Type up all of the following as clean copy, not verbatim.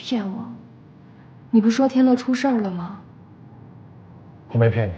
骗我！你不是说天乐出事儿了吗？我没骗你，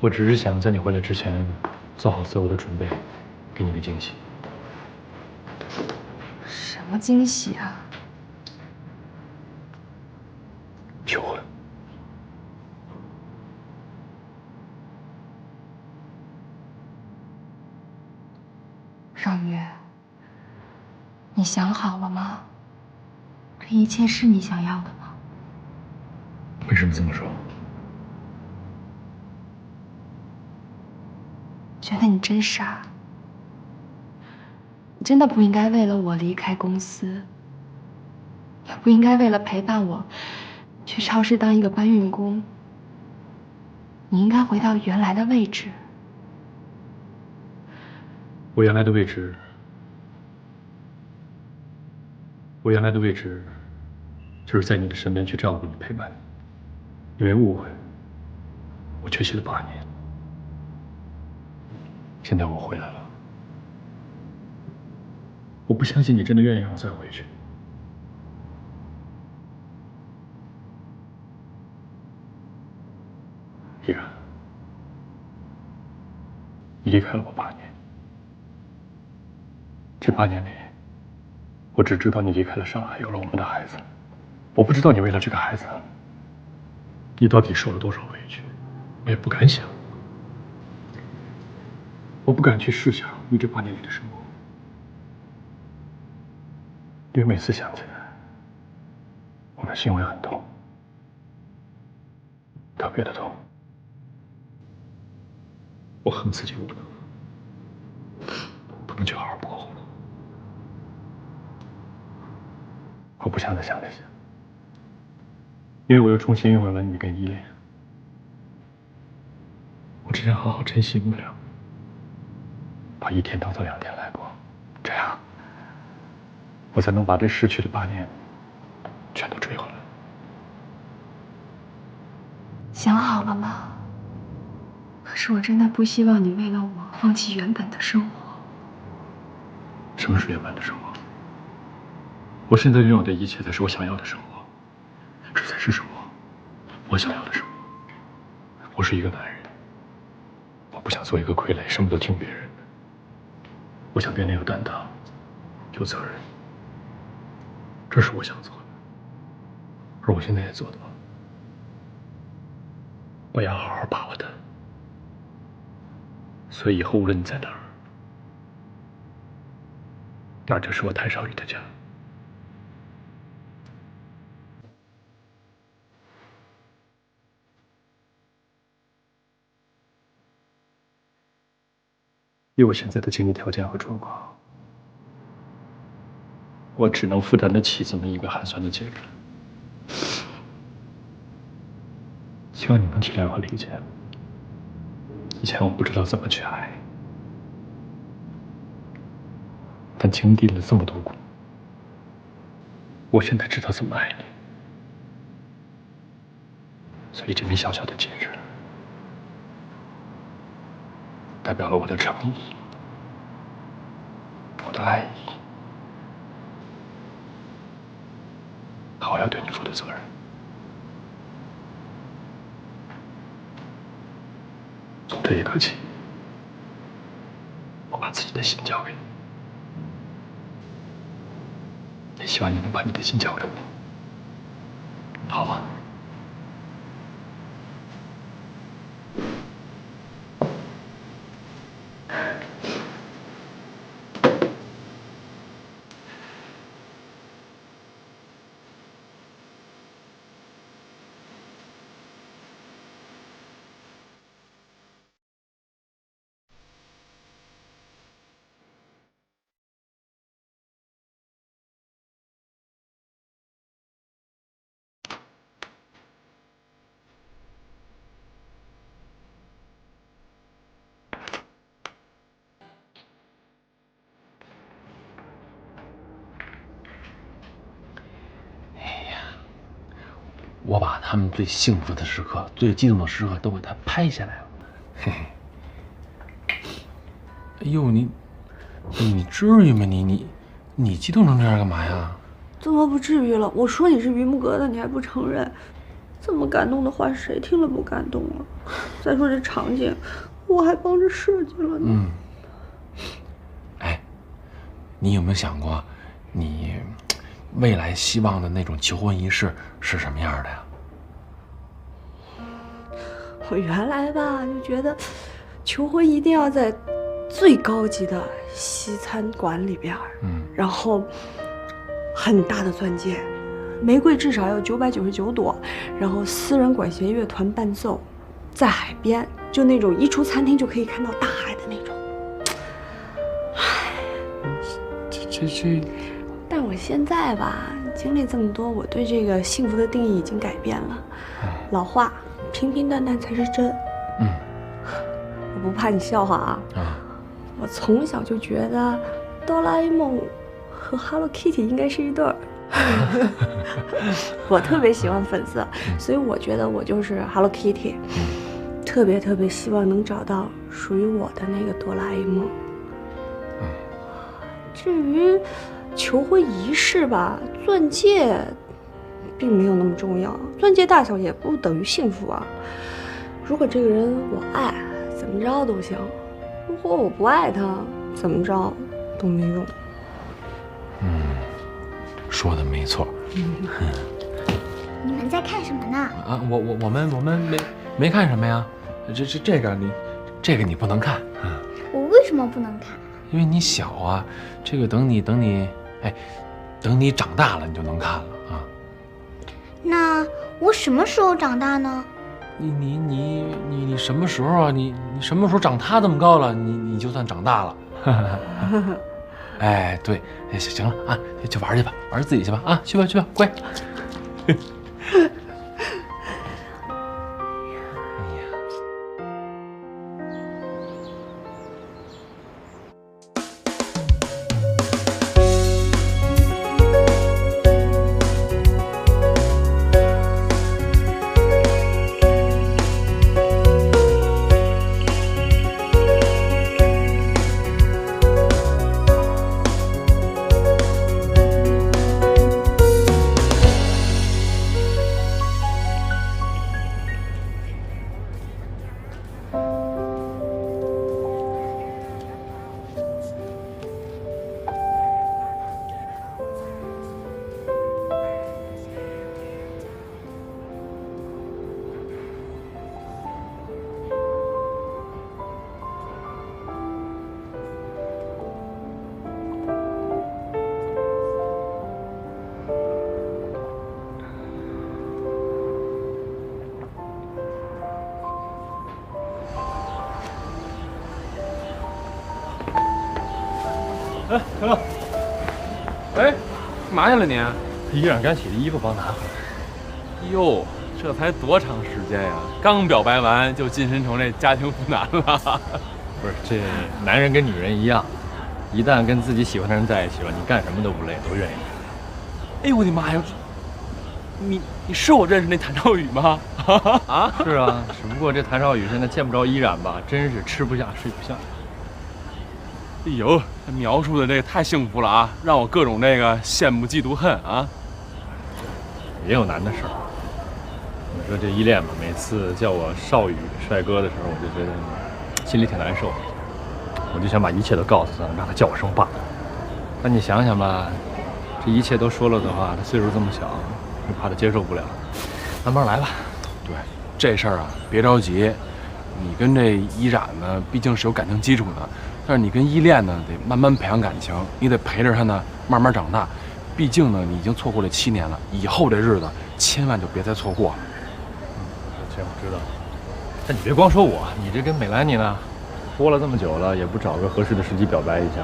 我只是想在你回来之前做好所有的准备，给你个惊喜。什么惊喜啊？求婚。饶宇，你想好了吗？这一切是你想要的吗？为什么这么说？觉得你真傻，你真的不应该为了我离开公司，也不应该为了陪伴我去超市当一个搬运工。你应该回到原来的位置。我原来的位置，就是在你的身边去照顾你、陪伴你。因为误会，我缺席了8年。现在我回来了，我不相信你真的愿意让我再回去。依然，你离开了我8年，这8年里，我只知道你离开了上海，有了我们的孩子。我不知道你为了这个孩子，你到底受了多少委屈，我也不敢想。我不敢去试想你这8年里的生活，因为每次想起来，我的心会很痛，特别的痛。我恨自己无能，不能去好好过活。我不想再想这些，因为我又重新拥有了你跟依恋。我只想好好珍惜我们俩，把1天当做2天来过，这样我才能把这失去的8年全都追回来。想好了吗？可是我真的不希望你为了我放弃原本的生活。什么是原本的生活？我现在拥有的一切才是我想要的生活，这才是什么？我想要的生活。我是一个男人，我不想做一个傀儡，什么都听别人的。我想变得有担当，有责任，这是我想做的，而我现在也做到了。我要好好把握它，所以以后无论你在哪儿，那就是我太少宇的家。以我现在的经济条件和状况，我只能负担得起这么一个寒酸的节日。希望你能体谅和理解。以前我不知道怎么去爱，但经历了这么多苦，我现在知道怎么爱你。所以这枚小小的戒指，代表了我的诚意，我的爱意，好，我要对你负的责任。从这一刻起，我把自己的心交给你，也希望你能把你的心交给我，好吗？我把他们最幸福的时刻、最激动的时刻都给他拍下来了。嘿嘿。哎呦，你至于吗？你激动成这样干嘛呀？怎么不至于了？我说你是榆木阁的，你还不承认？这么感动的话，谁听了不感动啊？再说这场景，我还帮着设计了呢。哎，你有没有想过，你未来希望的那种求婚仪式是什么样的呀？我原来吧就觉得，求婚一定要在最高级的西餐馆里边，然后很大的钻戒。玫瑰至少要999朵，然后私人管弦乐团伴奏，在海边，就那种一出餐厅就可以看到大海的那种。这，但我现在吧，经历这么多，我对这个幸福的定义已经改变了。老话，平平淡淡才是真。我不怕你笑话啊。我从小就觉得哆啦 A 梦和 Hello Kitty 应该是一对儿。我特别喜欢粉色，所以我觉得我就是 Hello Kitty，特别特别希望能找到属于我的那个哆啦 A 梦。至于求婚仪式吧，钻戒并没有那么重要，钻戒大小也不等于幸福啊。如果这个人我爱，怎么着都行；如果我不爱他，怎么着都没用。说的没错。你们在看什么呢？啊，我们没看什么呀。这个你不能看。我为什么不能看？因为你小啊。这个等你长大了你就能看了啊。那我什么时候长大呢？你什么时候啊？你什么时候长他这么高了？你就算长大了。哎，对，行了啊，就玩去吧，玩自己去吧啊，去吧，乖。哎，小乐，哎，干嘛去了你？依然干洗的衣服帮拿回来。哟，这才多长时间呀？刚表白完就晋升成这家庭妇男了。不是，这男人跟女人一样，一旦跟自己喜欢的人在一起了，你干什么都不累，都愿意。哎呦我的妈呀！你是我认识那谭兆宇吗？啊？是啊，只不过这谭少宇现在见不着依然吧，真是吃不下睡不下。哎呦，他描述的这个太幸福了啊，让我各种这个羡慕嫉妒恨啊。也有难的事儿。你说这依恋吧，每次叫我少宇帅哥的时候，我就觉得心里挺难受的。我就想把一切都告诉他，让他叫我声爸。那你想想吧，这一切都说了的话，他岁数这么小，就怕他接受不了。慢慢来吧。对，这事儿啊，别着急。你跟这依然呢，毕竟是有感情基础的。但是你跟依恋呢，得慢慢培养感情，你得陪着他呢，慢慢长大。毕竟呢，你已经错过了7年了，以后这日子千万就别再错过了。行，我知道。但你别光说我，你这跟美兰妮呢，拖了这么久了，也不找个合适的时机表白一下。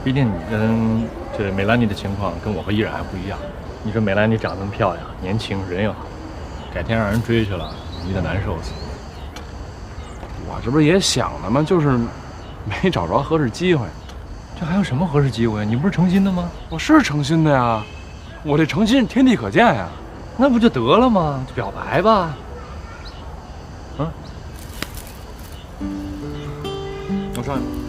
毕竟你跟这美兰妮的情况跟我和依然还不一样。你说美兰妮长这么漂亮，年轻，人又好，改天让人追去了，你得难受死。我这不是也想了吗？就是没找着合适机会。这还有什么合适机会？你不是诚心的吗？我是诚心的呀，我这诚心天地可见呀。那不就得了吗？就表白吧。嗯，我上去。